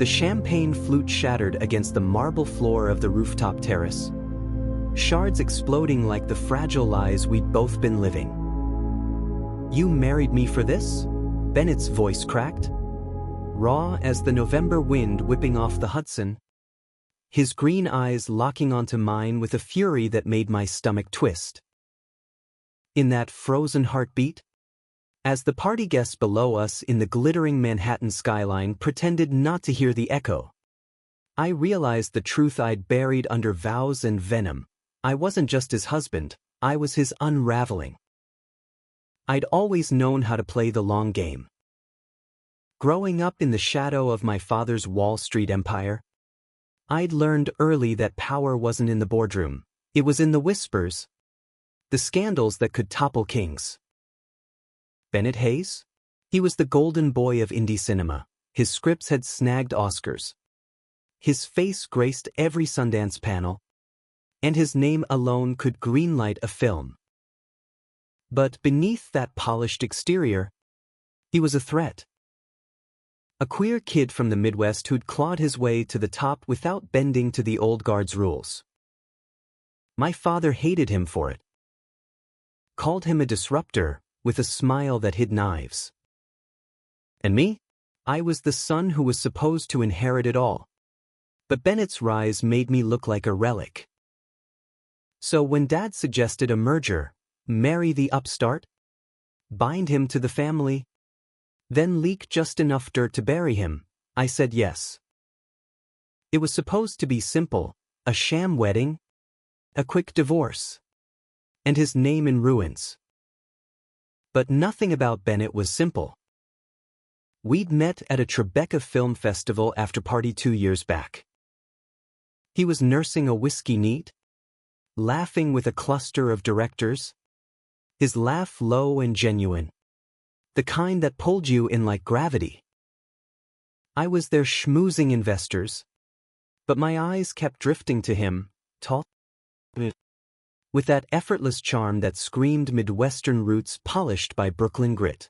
The champagne flute shattered against the marble floor of the rooftop terrace, shards exploding like the fragile lies we'd both been living. "You married me for this?" Bennett's voice cracked, raw as the November wind whipping off the Hudson, his green eyes locking onto mine with a fury that made my stomach twist. In that frozen heartbeat, as the party guests below us in the glittering Manhattan skyline pretended not to hear the echo, I realized the truth I'd buried under vows and venom. I wasn't just his husband, I was his unraveling. I'd always known how to play the long game. Growing up in the shadow of my father's Wall Street empire, I'd learned early that power wasn't in the boardroom, it was in the whispers, the scandals that could topple kings. Bennett Hayes? He was the golden boy of indie cinema. His scripts had snagged Oscars. His face graced every Sundance panel, and his name alone could greenlight a film. But beneath that polished exterior, he was a threat. A queer kid from the Midwest who'd clawed his way to the top without bending to the old guard's rules. My father hated him for it. Called him a disruptor, with a smile that hid knives. And me? I was the son who was supposed to inherit it all. But Bennett's rise made me look like a relic. So when Dad suggested a merger, marry the upstart, bind him to the family, then leak just enough dirt to bury him, I said yes. It was supposed to be simple, a sham wedding, a quick divorce, and his name in ruins. But nothing about Bennett was simple. We'd met at a Tribeca Film Festival after party 2 years back. He was nursing a whiskey neat, laughing with a cluster of directors, his laugh low and genuine, the kind that pulled you in like gravity. I was there schmoozing investors, but my eyes kept drifting to him, tall, with that effortless charm that screamed Midwestern roots polished by Brooklyn grit.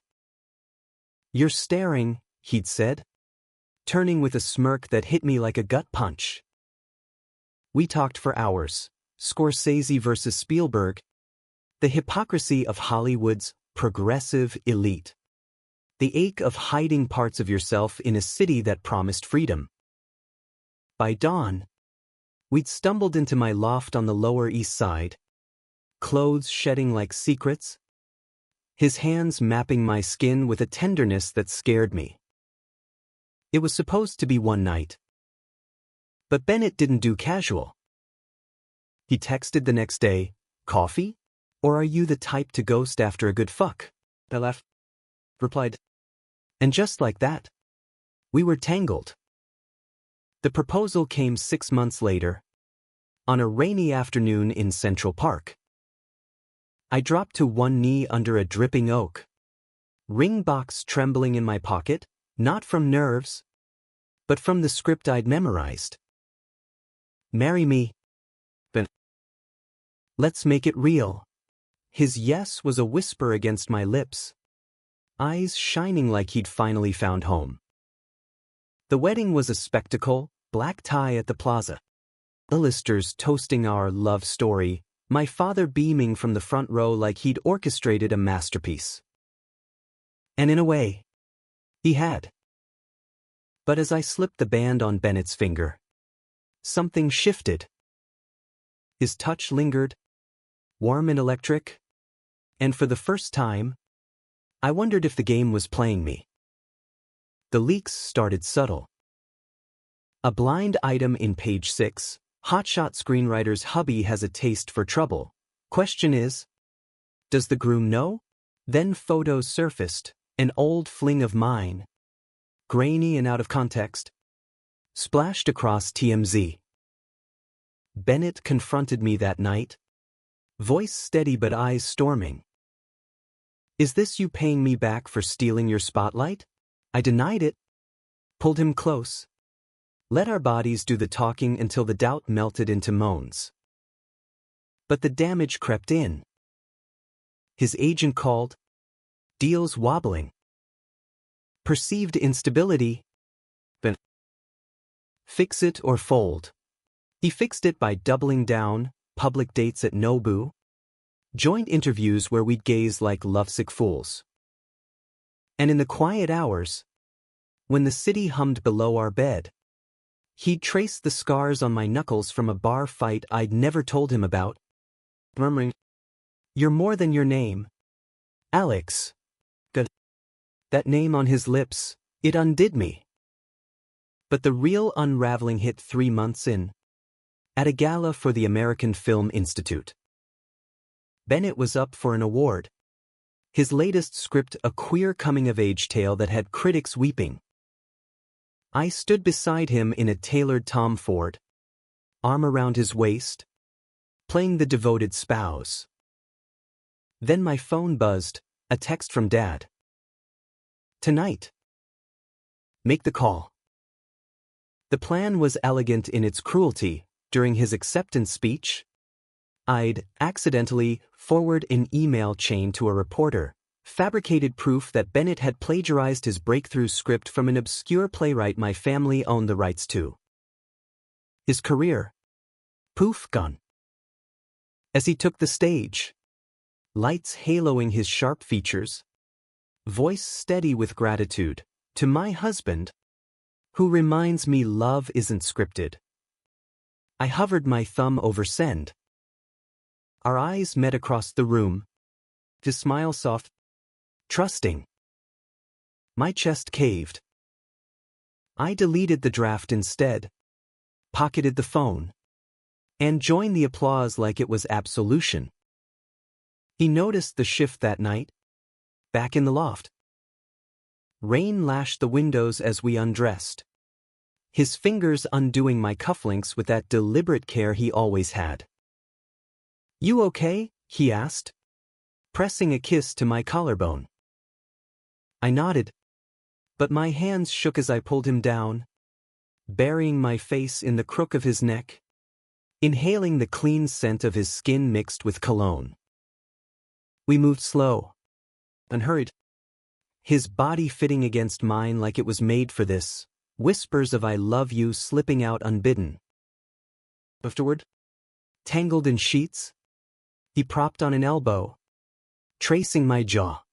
"You're staring," he'd said, turning with a smirk that hit me like a gut punch. We talked for hours, Scorsese versus Spielberg, the hypocrisy of Hollywood's progressive elite, the ache of hiding parts of yourself in a city that promised freedom. By dawn, we'd stumbled into my loft on the Lower East Side, clothes shedding like secrets, his hands mapping my skin with a tenderness that scared me. It was supposed to be one night. But Bennett didn't do casual. He texted the next day, "Coffee? Or are you the type to ghost after a good fuck?" I laughed, replied. And just like that, we were tangled. The proposal came 6 months later, on a rainy afternoon in Central Park. I dropped to one knee under a dripping oak, ring box trembling in my pocket, not from nerves, but from the script I'd memorized. "Marry me, Ben. Let's make it real." His yes was a whisper against my lips, eyes shining like he'd finally found home. The wedding was a spectacle, black tie at the plaza, illustrators toasting our love story, my father beaming from the front row like he'd orchestrated a masterpiece. And in a way, he had. But as I slipped the band on Bennett's finger, something shifted. His touch lingered, warm and electric, and for the first time, I wondered if the game was playing me. The leaks started subtle. A blind item in page 6, hotshot screenwriter's hubby has a taste for trouble. Question is, does the groom know? Then photos surfaced, an old fling of mine, grainy and out of context, splashed across TMZ. Bennett confronted me that night, voice steady but eyes storming. "Is this you paying me back for stealing your spotlight?" I denied it, pulled him close, let our bodies do the talking until the doubt melted into moans. But the damage crept in. His agent called, deals wobbling. Perceived instability. Fix it or fold. He fixed it by doubling down, public dates at Nobu, joint interviews where we'd gaze like lovesick fools. And in the quiet hours, when the city hummed below our bed, he'd trace the scars on my knuckles from a bar fight I'd never told him about, murmuring, "You're more than your name, Alex." Good. That name on his lips, it undid me. But the real unraveling hit 3 months in, at a gala for the American Film Institute. Bennett was up for an award. His latest script, a queer coming-of-age tale that had critics weeping. I stood beside him in a tailored Tom Ford, arm around his waist, playing the devoted spouse. Then my phone buzzed, a text from Dad. "Tonight. Make the call." The plan was elegant in its cruelty. During his acceptance speech, I'd accidentally forward an email chain to a reporter, fabricated proof that Bennett had plagiarized his breakthrough script from an obscure playwright my family owned the rights to. His career, poof, gone. As he took the stage, lights haloing his sharp features, voice steady with gratitude, "To my husband, who reminds me love isn't scripted." I hovered my thumb over send. Our eyes met across the room. His smile soft, trusting. My chest caved. I deleted the draft instead, pocketed the phone, and joined the applause like it was absolution. He noticed the shift that night, back in the loft. Rain lashed the windows as we undressed, his fingers undoing my cufflinks with that deliberate care he always had. "You okay?" he asked, pressing a kiss to my collarbone. I nodded, but my hands shook as I pulled him down, burying my face in the crook of his neck, inhaling the clean scent of his skin mixed with cologne. We moved slow, unhurried, his body fitting against mine like it was made for this, whispers of "I love you" slipping out unbidden. Afterward, tangled in sheets, he propped on an elbow, tracing my jaw.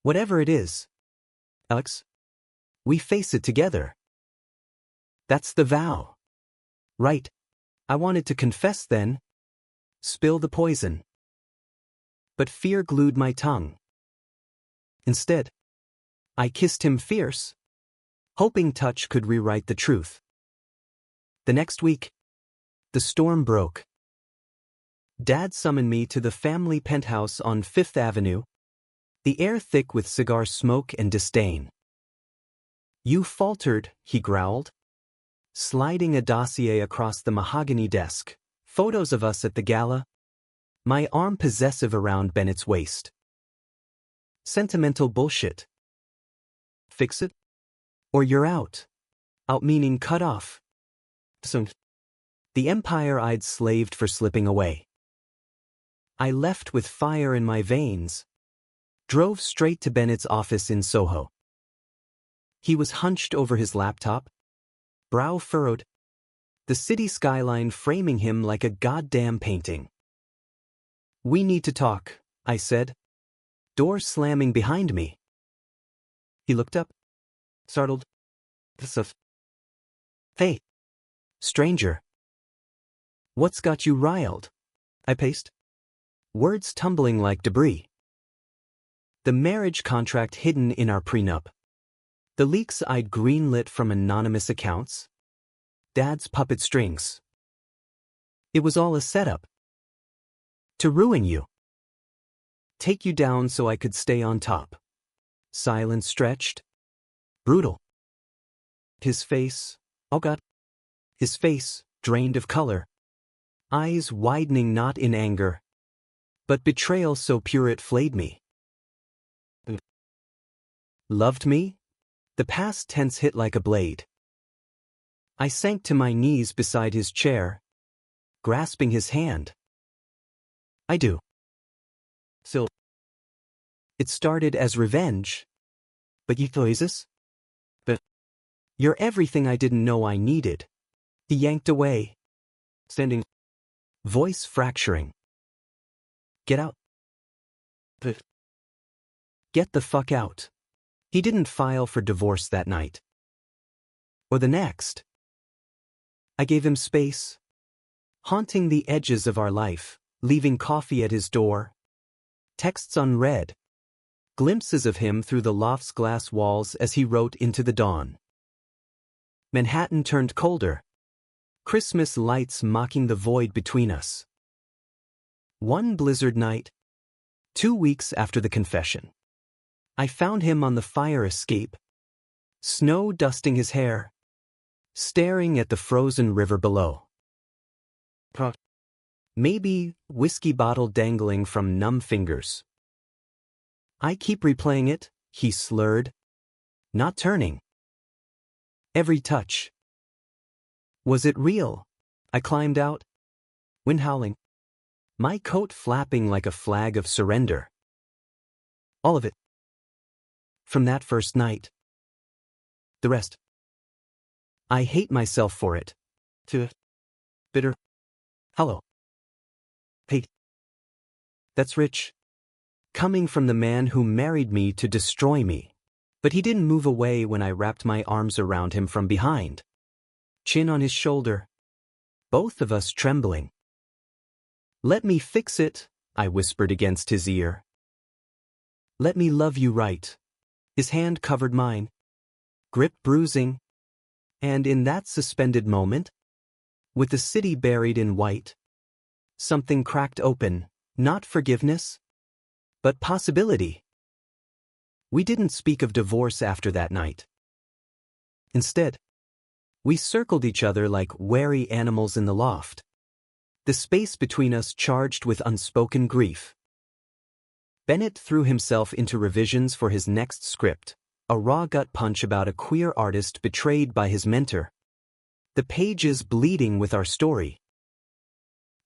"Whatever it is, Alex, we face it together. That's the vow." Right. I wanted to confess then, spill the poison. But fear glued my tongue. Instead, I kissed him fierce, hoping touch could rewrite the truth. The next week, the storm broke. Dad summoned me to the family penthouse on 5th Avenue, the air thick with cigar smoke and disdain. "You faltered," he growled, sliding a dossier across the mahogany desk, photos of us at the gala, my arm possessive around Bennett's waist. "Sentimental bullshit. Fix it, or you're out." Out meaning cut off. So, the empire I'd slaved for slipping away. I left with fire in my veins, drove straight to Bennett's office in Soho. He was hunched over his laptop, brow furrowed, the city skyline framing him like a goddamn painting. "We need to talk," I said, door slamming behind me. He looked up, startled. "Hey, stranger. What's got you riled?" I paced, words tumbling like debris. The marriage contract hidden in our prenup. The leaks I'd greenlit from anonymous accounts. Dad's puppet strings. It was all a setup. To ruin you. Take you down so I could stay on top. Silence stretched. Brutal. His face, oh God. His face, drained of color. Eyes widening not in anger, but betrayal so pure it flayed me. Loved me? The past tense hit like a blade. I sank to my knees beside his chair, grasping his hand. "I do. So, it started as revenge, but you choices? But You're everything I didn't know I needed. He yanked away. Standing. Voice fracturing. Get out. Get the fuck out. He didn't file for divorce that night. Or the next. I gave him space. Haunting the edges of our life, leaving coffee at his door. Texts unread. Glimpses of him through the loft's glass walls as he wrote into the dawn. Manhattan turned colder. Christmas lights mocking the void between us. One blizzard night, 2 weeks after the confession, I found him on the fire escape, snow dusting his hair, staring at the frozen river below. Maybe whiskey bottle dangling from numb fingers. I keep replaying it, he slurred, not turning. Every touch. Was it real? I climbed out, wind howling, my coat flapping like a flag of surrender. All of it. From that first night. The rest. I hate myself for it. Bitter. Hollow. Hate. That's rich. Coming from the man who married me to destroy me. But he didn't move away when I wrapped my arms around him from behind. Chin on his shoulder. Both of us trembling. Let me fix it, I whispered against his ear. Let me love you right. His hand covered mine. Grip bruising. And in that suspended moment, with the city buried in white, something cracked open, not forgiveness, but possibility. We didn't speak of divorce after that night. Instead, we circled each other like wary animals in the loft, the space between us charged with unspoken grief. Bennett threw himself into revisions for his next script, a raw gut punch about a queer artist betrayed by his mentor. The pages bleeding with our story.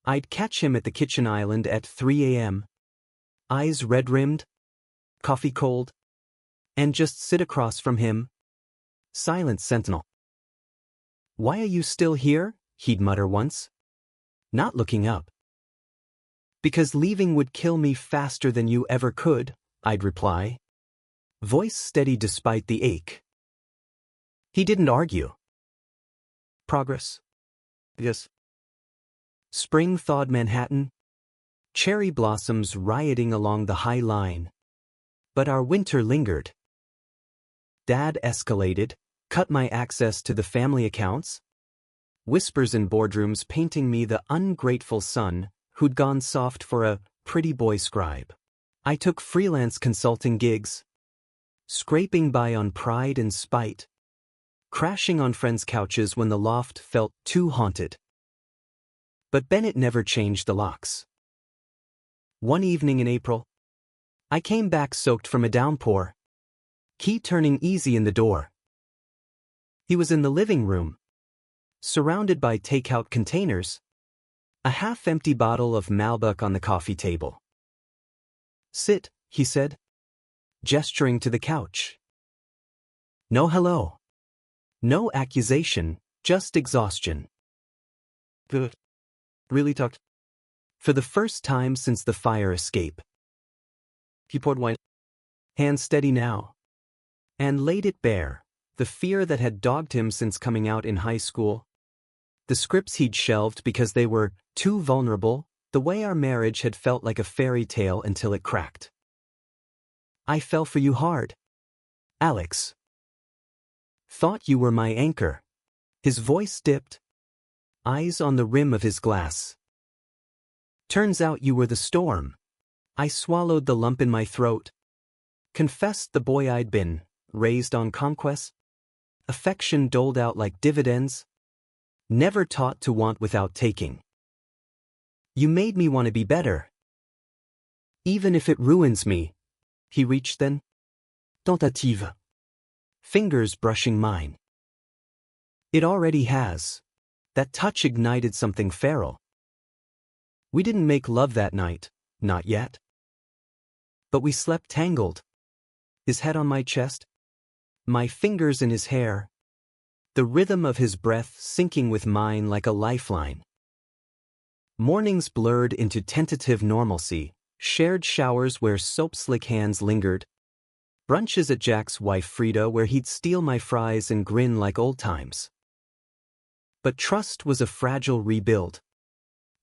I'd catch him at the kitchen island at 3 a.m., eyes red-rimmed, coffee cold, and just sit across from him, silent sentinel. Why are you still here? He'd mutter once, not looking up. Because leaving would kill me faster than you ever could, I'd reply, voice steady despite the ache. He didn't argue. Progress. Yes. Spring thawed Manhattan, cherry blossoms rioting along the High Line. But our winter lingered. Dad escalated, cut my access to the family accounts. Whispers in boardrooms painting me the ungrateful son who'd gone soft for a pretty boy scribe. I took freelance consulting gigs, scraping by on pride and spite, crashing on friends' couches when the loft felt too haunted. But Bennett never changed the locks. One evening in April, I came back soaked from a downpour, key turning easy in the door. He was in the living room, surrounded by takeout containers, a half-empty bottle of Malbec on the coffee table. Sit, he said, gesturing to the couch. No hello. No accusation, just exhaustion. Good. Really talked. For the first time since the fire escape. He poured wine, hand steady now, and laid it bare, the fear that had dogged him since coming out in high school. The scripts he'd shelved because they were too vulnerable, the way our marriage had felt like a fairy tale until it cracked. I fell for you hard, Alex. Thought you were my anchor. His voice dipped, eyes on the rim of his glass. Turns out you were the storm. I swallowed the lump in my throat, confessed the boy I'd been, raised on conquest, affection doled out like dividends, never taught to want without taking. You made me want to be better. Even if it ruins me, he reached then. Tentative. Fingers brushing mine. It already has. That touch ignited something feral. We didn't make love that night, not yet. But we slept tangled. His head on my chest, my fingers in his hair, the rhythm of his breath syncing with mine like a lifeline. Mornings blurred into tentative normalcy, shared showers where soap-slick hands lingered, brunches at Jack's wife Frida where he'd steal my fries and grin like old times. But trust was a fragile rebuild,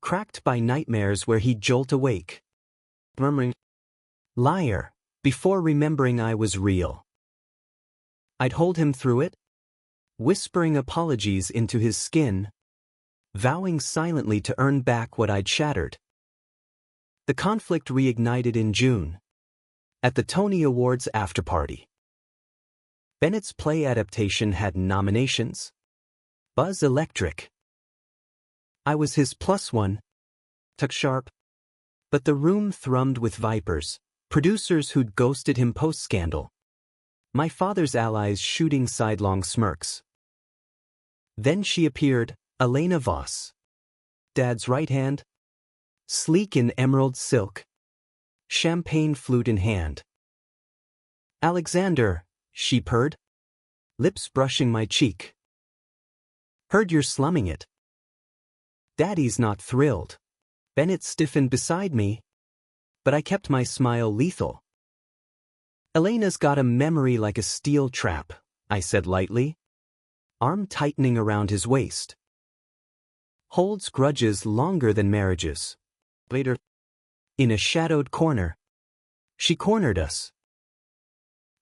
cracked by nightmares where he'd jolt awake, murmuring, "Liar," before remembering I was real. I'd hold him through it, whispering apologies into his skin, vowing silently to earn back what I'd shattered. The conflict reignited in June, at the Tony Awards afterparty. Bennett's play adaptation had nominations. Buzz Electric. I was his +1, tuck sharp, but the room thrummed with vipers, producers who'd ghosted him post-scandal. My father's allies shooting sidelong smirks. Then she appeared, Elena Voss. Dad's right hand, sleek in emerald silk, champagne flute in hand. "Alexander," she purred, lips brushing my cheek. "Heard you're slumming it." Daddy's not thrilled. Bennett stiffened beside me, but I kept my smile lethal. "Elena's got a memory like a steel trap," I said lightly, arm tightening around his waist. "Holds grudges longer than marriages." Later, in a shadowed corner, she cornered us.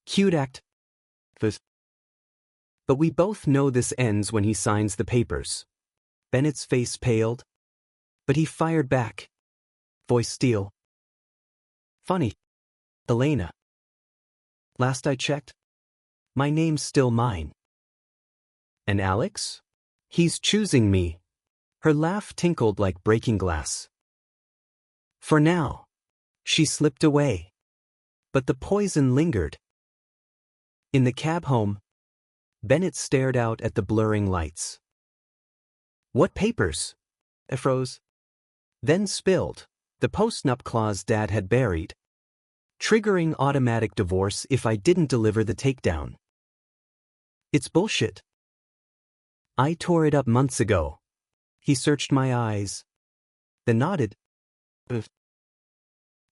Cute act. But we both know this ends when he signs the papers. Bennett's face paled, but he fired back. Voice steel. "Funny, Elena. Last I checked, my name's still mine." "And Alex? He's choosing me." Her laugh tinkled like breaking glass. "For now." She slipped away. But the poison lingered. In the cab home, Bennett stared out at the blurring lights. "What papers?" I froze. Then spilled, the post-nup clause Dad had buried, triggering automatic divorce if I didn't deliver the takedown. "It's bullshit. I tore it up months ago." He searched my eyes, then nodded.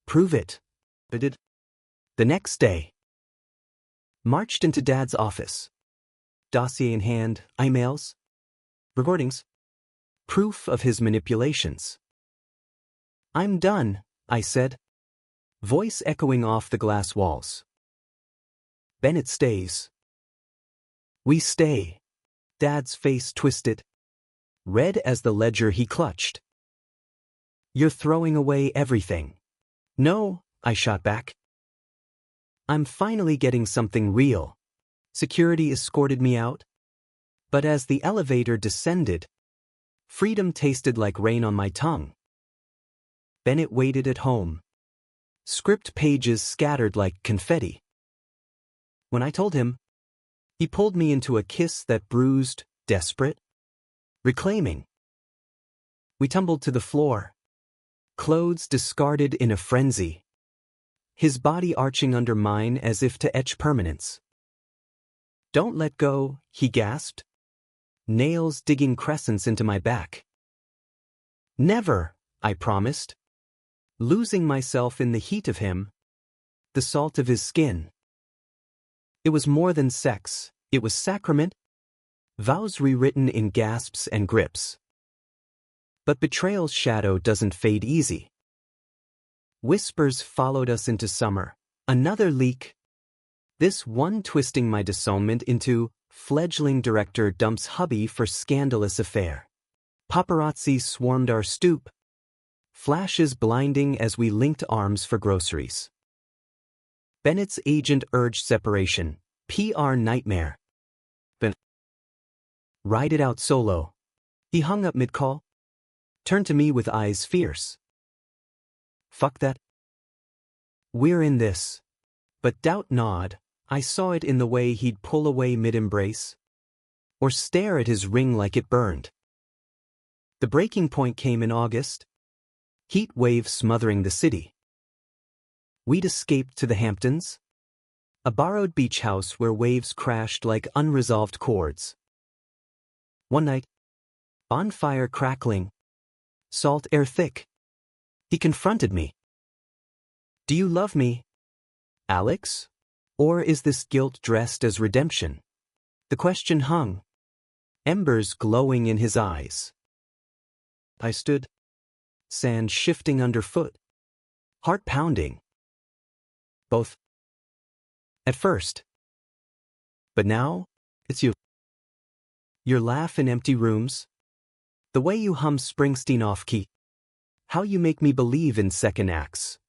"Prove it." I did. The next day, marched into Dad's office. Dossier in hand, emails, recordings, proof of his manipulations. "I'm done," I said, voice echoing off the glass walls. "Bennett stays." "We stay." Dad's face twisted, red as the ledger he clutched. "You're throwing away everything." "No," I shot back. "I'm finally getting something real." Security escorted me out. But as the elevator descended, freedom tasted like rain on my tongue. Bennett waited at home. Script pages scattered like confetti. When I told him, he pulled me into a kiss that bruised, desperate, reclaiming. We tumbled to the floor, clothes discarded in a frenzy, his body arching under mine as if to etch permanence. "Don't let go," he gasped, nails digging crescents into my back. "Never," I promised, losing myself in the heat of him, the salt of his skin. It was more than sex, it was sacrament, vows rewritten in gasps and grips. But betrayal's shadow doesn't fade easy. Whispers followed us into summer, another leak, this one twisting my disownment into fledgling director dumps hubby for scandalous affair. Paparazzi swarmed our stoop, flashes blinding as we linked arms for groceries. Bennett's agent urged separation, PR nightmare. But ride it out solo. He hung up mid-call, turned to me with eyes fierce. "Fuck that. We're in this." But doubt nod. I saw it in the way he'd pull away mid-embrace, or stare at his ring like it burned. The breaking point came in August, heat wave smothering the city. We'd escaped to the Hamptons, a borrowed beach house where waves crashed like unresolved chords. One night, bonfire crackling, salt air thick, he confronted me. Do you love me, Alex? Or is this guilt dressed as redemption? The question hung, embers glowing in his eyes. I stood, sand shifting underfoot, heart pounding. Both. At first. But now, it's you. Your laugh in empty rooms, the way you hum Springsteen off-key, how you make me believe in second acts.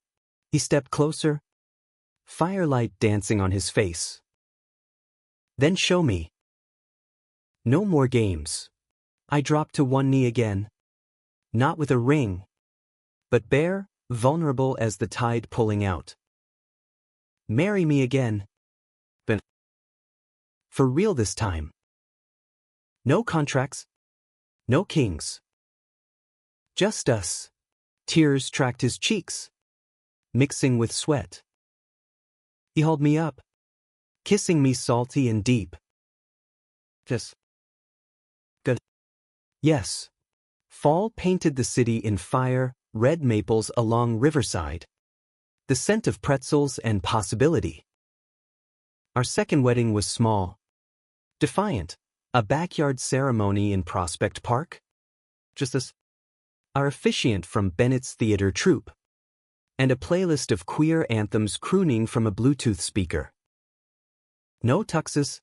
He stepped closer, firelight dancing on his face. Then show me. No more games. I dropped to one knee again. Not with a ring, but bare, vulnerable as the tide pulling out. Marry me again. But for real this time. No contracts. No kings. Just us. Tears tracked his cheeks, mixing with sweat. He hauled me up, kissing me salty and deep. Just good. Yes. Fall painted the city in fire, red maples along Riverside. The scent of pretzels and possibility. Our second wedding was small. Defiant. A backyard ceremony in Prospect Park. Just us. Our officiant from Bennett's theater troupe. And a playlist of queer anthems crooning from a Bluetooth speaker. No tuxes.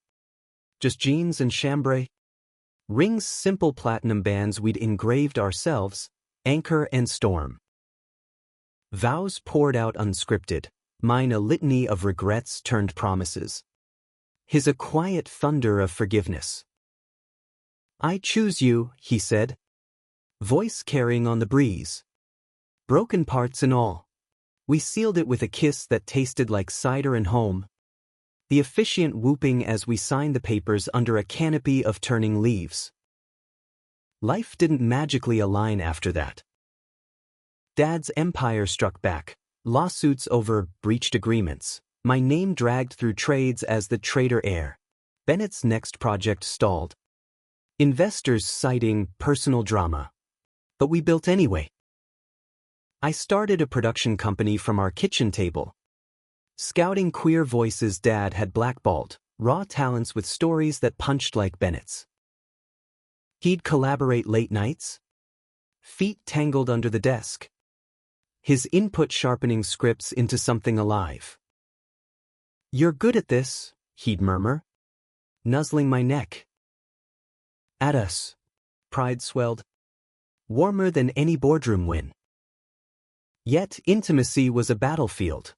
Just jeans and chambray. Rings simple platinum bands we'd engraved ourselves, Anchor and Storm. Vows poured out unscripted, mine a litany of regrets turned promises. His a quiet thunder of forgiveness. I choose you, he said. Voice carrying on the breeze. Broken parts and all. We sealed it with a kiss that tasted like cider and home. The officiant whooping as we signed the papers under a canopy of turning leaves. Life didn't magically align after that. Dad's empire struck back, lawsuits over breached agreements, my name dragged through trades as the traitor heir. Bennett's next project stalled. Investors citing personal drama. But we built anyway. I started a production company from our kitchen table. Scouting queer voices Dad had blackballed, raw talents with stories that punched like Bennett's. He'd collaborate late nights, feet tangled under the desk. His input sharpening scripts into something alive. You're good at this, he'd murmur, nuzzling my neck. At us. Pride swelled. Warmer than any boardroom win. Yet intimacy was a battlefield.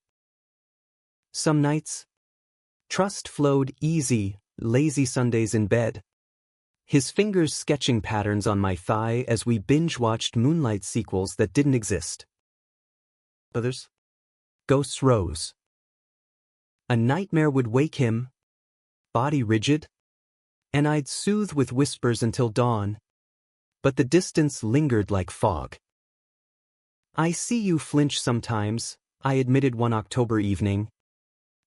Some nights, trust flowed easy, lazy Sundays in bed. His fingers sketching patterns on my thigh as we binge-watched Moonlight sequels that didn't exist. Others? Ghosts rose. A nightmare would wake him, body rigid, and I'd soothe with whispers until dawn, but the distance lingered like fog. I see you flinch sometimes, I admitted one October evening.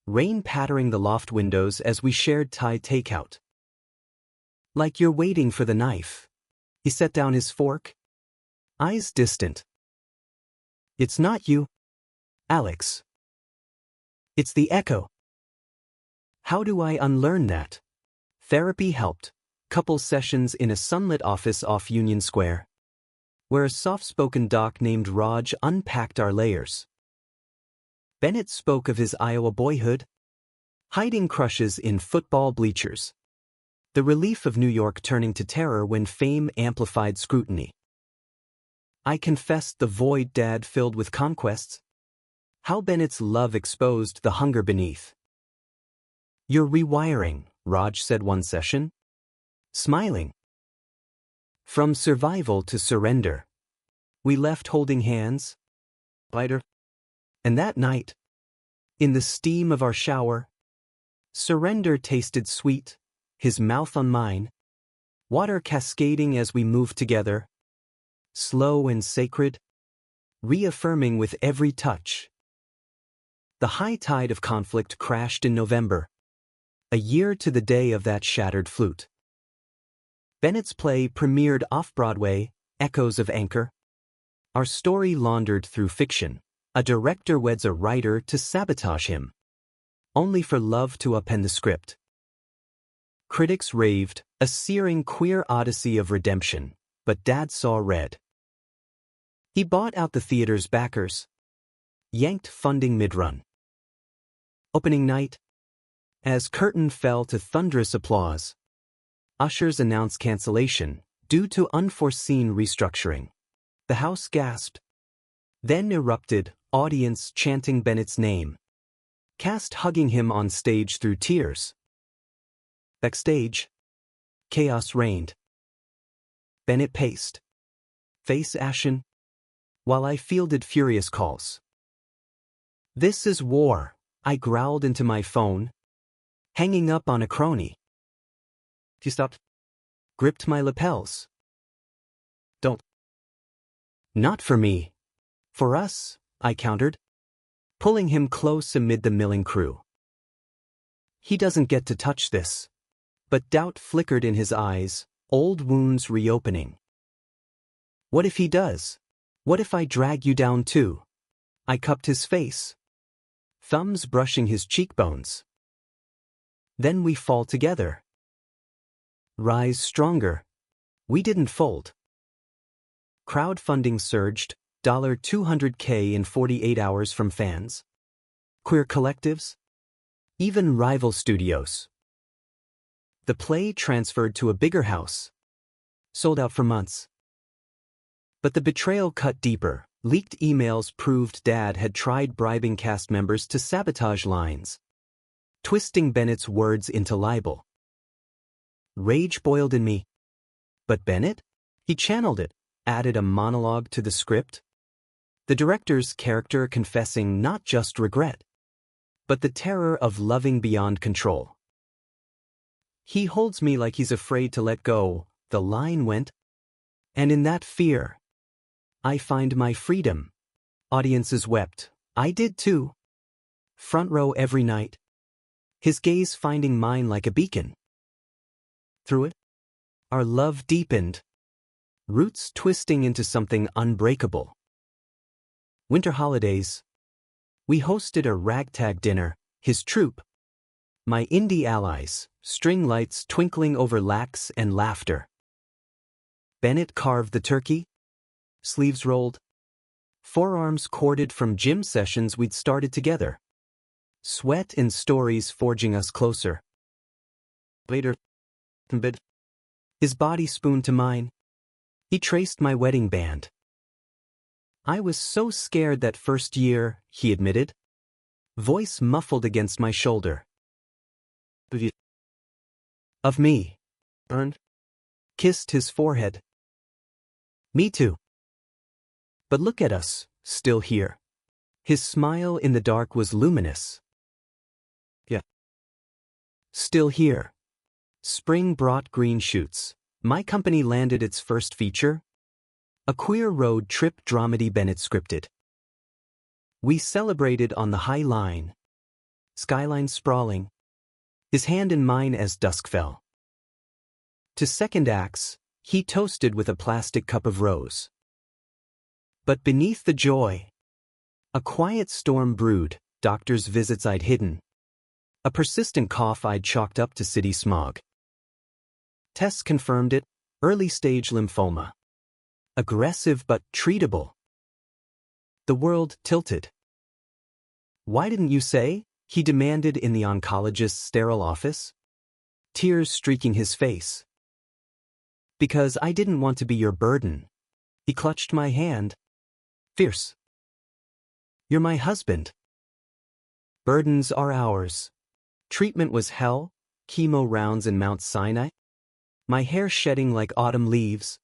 Rain pattering the loft windows as we shared Thai takeout. Like you're waiting for the knife. He set down his fork, eyes distant. It's not you, Alex. It's the echo. How do I unlearn that? Therapy helped. Couple sessions in a sunlit office off Union Square, where a soft-spoken doc named Raj unpacked our layers. Bennett spoke of his Iowa boyhood, hiding crushes in football bleachers, the relief of New York turning to terror when fame amplified scrutiny. I confessed the void Dad filled with conquests, how Bennett's love exposed the hunger beneath. You're rewiring, Raj said one session, smiling. From survival to surrender. We left holding hands, lighter. And that night, in the steam of our shower, surrender tasted sweet, his mouth on mine, water cascading as we moved together, slow and sacred, reaffirming with every touch. The high tide of conflict crashed in November, a year to the day of that shattered flute. Bennett's play premiered off-Broadway, Echoes of Anchor. Our story laundered through fiction. A director weds a writer to sabotage him, only for love to append the script. Critics raved, a searing queer odyssey of redemption, but Dad saw red. He bought out the theater's backers, yanked funding mid-run. Opening night, as curtain fell to thunderous applause, ushers announced cancellation due to unforeseen restructuring. The house gasped, then erupted, audience chanting Bennett's name, cast hugging him on stage through tears. Backstage, chaos reigned. Bennett paced, face ashen, while I fielded furious calls. "This is war," I growled into my phone, hanging up on a crony. He stopped, gripped my lapels. "Don't." "Not for me. For us," I countered, pulling him close amid the milling crew. "He doesn't get to touch this." But doubt flickered in his eyes, old wounds reopening. "What if he does? What if I drag you down too?" I cupped his face, thumbs brushing his cheekbones. "Then we fall together. Rise stronger." We didn't fold. Crowdfunding surged, $200K in 48 hours from fans, queer collectives, even rival studios. The play transferred to a bigger house, sold out for months. But the betrayal cut deeper. Leaked emails proved Dad had tried bribing cast members to sabotage lines, twisting Bennett's words into libel. Rage boiled in me. But Bennett? He channeled it, added a monologue to the script. The director's character confessing not just regret, but the terror of loving beyond control. "He holds me like he's afraid to let go," the line went. And in that fear, I find my freedom. Audiences wept. I did too. Front row every night. His gaze finding mine like a beacon. Through it, our love deepened, roots twisting into something unbreakable. Winter holidays. We hosted a ragtag dinner, his troupe, my indie allies, string lights twinkling over lax and laughter. Bennett carved the turkey, sleeves rolled, forearms corded from gym sessions we'd started together. Sweat and stories forging us closer. Later, his body spooned to mine. He traced my wedding band. "I was so scared that first year," he admitted, voice muffled against my shoulder. "Of me." Earned. Kissed his forehead. "Me too. But look at us, still here." His smile in the dark was luminous. "Yeah. Still here." Spring brought green shoots. My company landed its first feature, a queer road trip dramedy Bennett scripted. We celebrated on the High Line, skyline sprawling, his hand in mine as dusk fell. To second acts, he toasted with a plastic cup of rose. But beneath the joy, a quiet storm brewed, doctor's visits I'd hidden, a persistent cough I'd chalked up to city smog. Tests confirmed it, early-stage lymphoma. Aggressive but treatable. The world tilted. "Why didn't you say?" he demanded in the oncologist's sterile office, tears streaking his face. "Because I didn't want to be your burden." He clutched my hand. Fierce. "You're my husband." Burdens are ours. Treatment was hell, chemo rounds in Mount Sinai, my hair shedding like autumn leaves.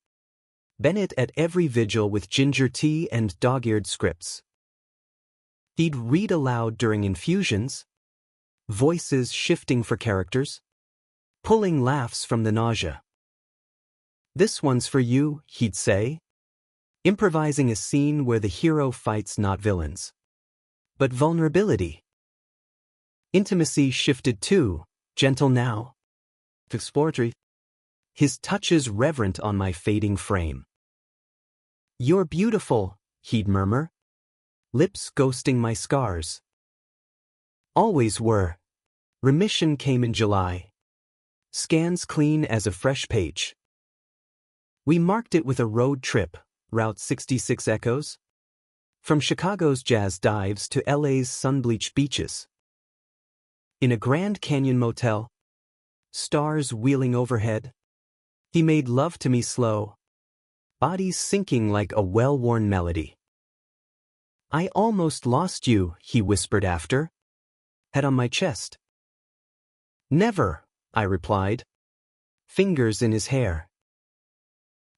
Bennett at every vigil with ginger tea and dog-eared scripts. He'd read aloud during infusions, voices shifting for characters, pulling laughs from the nausea. "This one's for you," he'd say, improvising a scene where the hero fights not villains, but vulnerability. Intimacy shifted too, gentle now, exploratory, his touches reverent on my fading frame. "You're beautiful," he'd murmur, lips ghosting my scars. "Always were." Remission came in July. Scans clean as a fresh page. We marked it with a road trip, Route 66 echoes. From Chicago's jazz dives to LA's sun-bleached beaches. In a Grand Canyon motel, stars wheeling overhead, he made love to me slow, bodies sinking like a well-worn melody. "I almost lost you," he whispered after, head on my chest. "Never," I replied, fingers in his hair.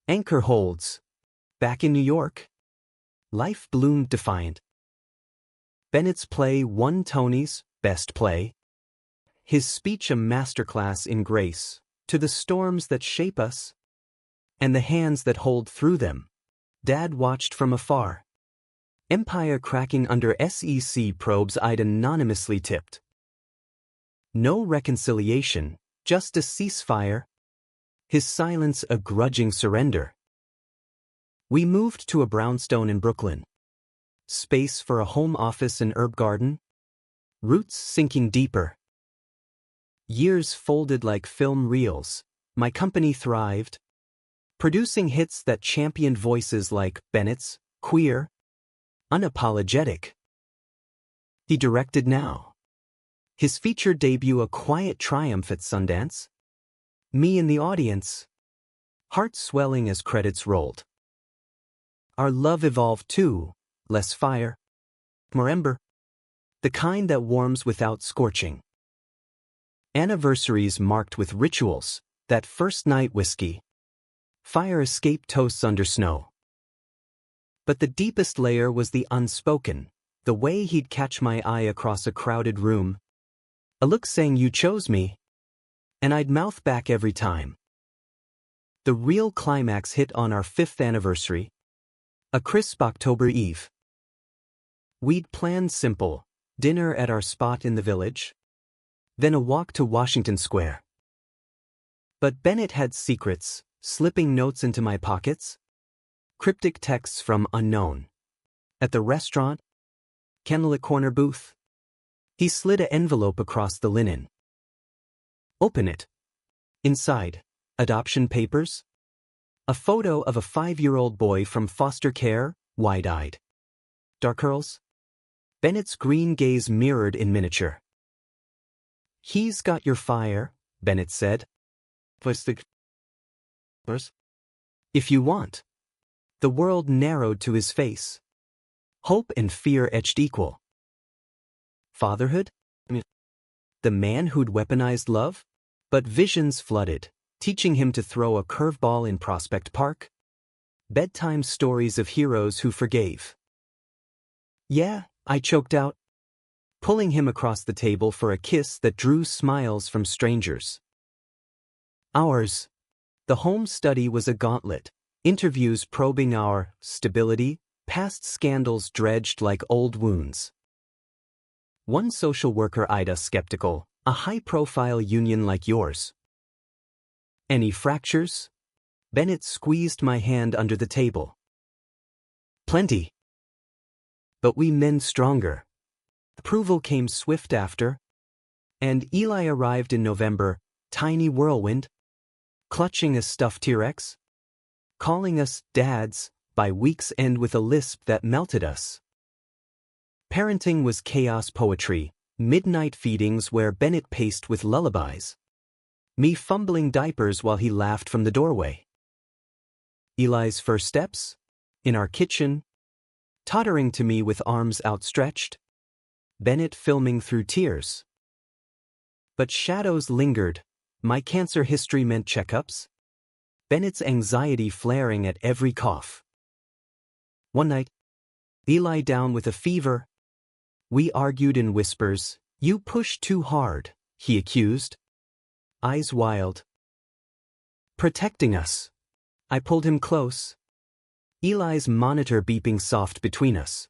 Anchor holds. Back in New York, life bloomed defiant. Bennett's play won Tony's Best Play. His speech a masterclass in grace, to the storms that shape us, and the hands that hold through them. Dad watched from afar. Empire cracking under SEC probes I'd anonymously tipped. No reconciliation, just a ceasefire. His silence a grudging surrender. We moved to a brownstone in Brooklyn. Space for a home office and herb garden. Roots sinking deeper. Years folded like film reels, my company thrived, producing hits that championed voices like Bennett's, queer, unapologetic. He directed now. His feature debut a quiet triumph at Sundance. Me in the audience, heart swelling as credits rolled. Our love evolved too, less fire, more ember, the kind that warms without scorching. Anniversaries marked with rituals, that first night whiskey, fire escape toasts under snow. But the deepest layer was the unspoken, the way he'd catch my eye across a crowded room. A look saying you chose me, and I'd mouth back every time. The real climax hit on our 5th anniversary, a crisp October Eve. We'd planned simple, dinner at our spot in the village, then a walk to Washington Square. But Bennett had secrets, slipping notes into my pockets, cryptic texts from unknown. At the restaurant, candlelit corner booth, he slid an envelope across the linen. Open it. Inside, adoption papers. A photo of a 5-year-old boy from foster care, wide-eyed. Dark curls. Bennett's green gaze mirrored in miniature. "He's got your fire," Bennett said. "If you want." The world narrowed to his face. Hope and fear etched equal. Fatherhood? The man who'd weaponized love? But visions flooded, teaching him to throw a curveball in Prospect Park. Bedtime stories of heroes who forgave. "Yeah," I choked out, pulling him across the table for a kiss that drew smiles from strangers. Ours. The home study was a gauntlet, interviews probing our stability, past scandals dredged like old wounds. One social worker eyed us skeptical, a high-profile union like yours. "Any fractures?" Bennett squeezed my hand under the table. "Plenty. But we mend stronger." Approval came swift after, and Eli arrived in November, tiny whirlwind, clutching a stuffed T-Rex, calling us dads by week's end with a lisp that melted us. Parenting was chaos poetry, midnight feedings where Bennett paced with lullabies, me fumbling diapers while he laughed from the doorway. Eli's first steps? In our kitchen, tottering to me with arms outstretched, Bennett filming through tears. But shadows lingered. My cancer history meant checkups, Bennett's anxiety flaring at every cough. One night, Eli down with a fever. We argued in whispers. "You pushed too hard," he accused, eyes wild. "Protecting us." I pulled him close, Eli's monitor beeping soft between us.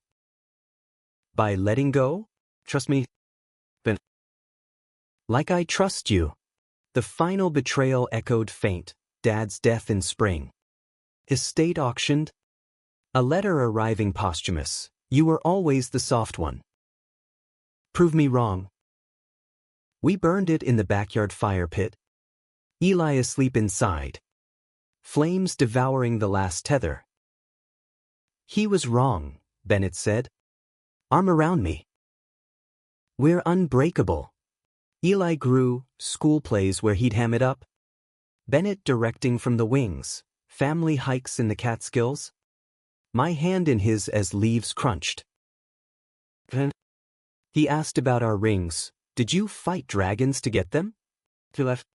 "By letting go? Trust me." "Like I trust you." The final betrayal echoed faint, Dad's death in spring. Estate auctioned. A letter arriving posthumous. You were always the soft one. Prove me wrong. We burned it in the backyard fire pit. Eli asleep inside. Flames devouring the last tether. He was wrong, Bennett said. Arm around me. We're unbreakable. Eli grew, school plays where he'd ham it up. Bennett directing from the wings, family hikes in the Catskills. My hand in his as leaves crunched. He asked about our rings. Did you fight dragons to get them? He left.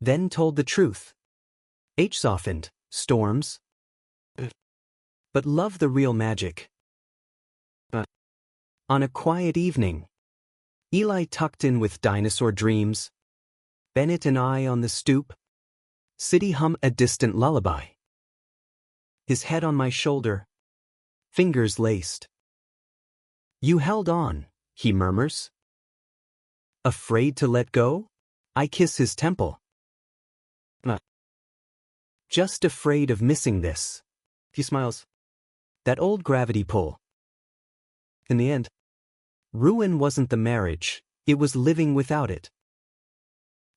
Then told the truth. H softened, storms. But love the real magic. On a quiet evening, Eli tucked in with dinosaur dreams. Bennett and I on the stoop. City hum a distant lullaby. His head on my shoulder, fingers laced. You held on, he murmurs. Afraid to let go? I kiss his temple. Just afraid of missing this. He smiles. That old gravity pull. In the end, ruin wasn't the marriage, it was living without it.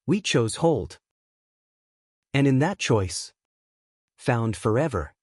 We chose hold. And in that choice, found forever.